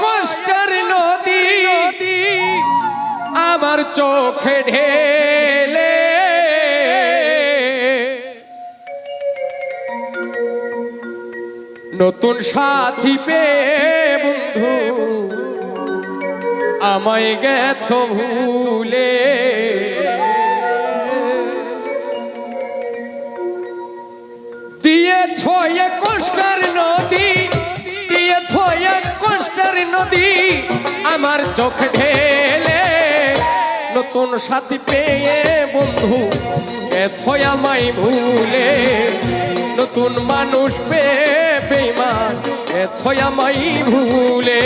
কষ্টের নদী আমার চোখে ঢেলে, নতুন সাথী পেয়ে বন্ধু আমায় গেছো ভুলে। দিয়েছো কষ্টের নদী, দিয়েছো কষ্টের নদী আমার চোখ ঢেলে, নতুন সাথী পেয়ে বন্ধু গেছো আমায় ভুলে। নতুন মানুষ পেয়ে বেঈমান গেছো আমায় ভুলে।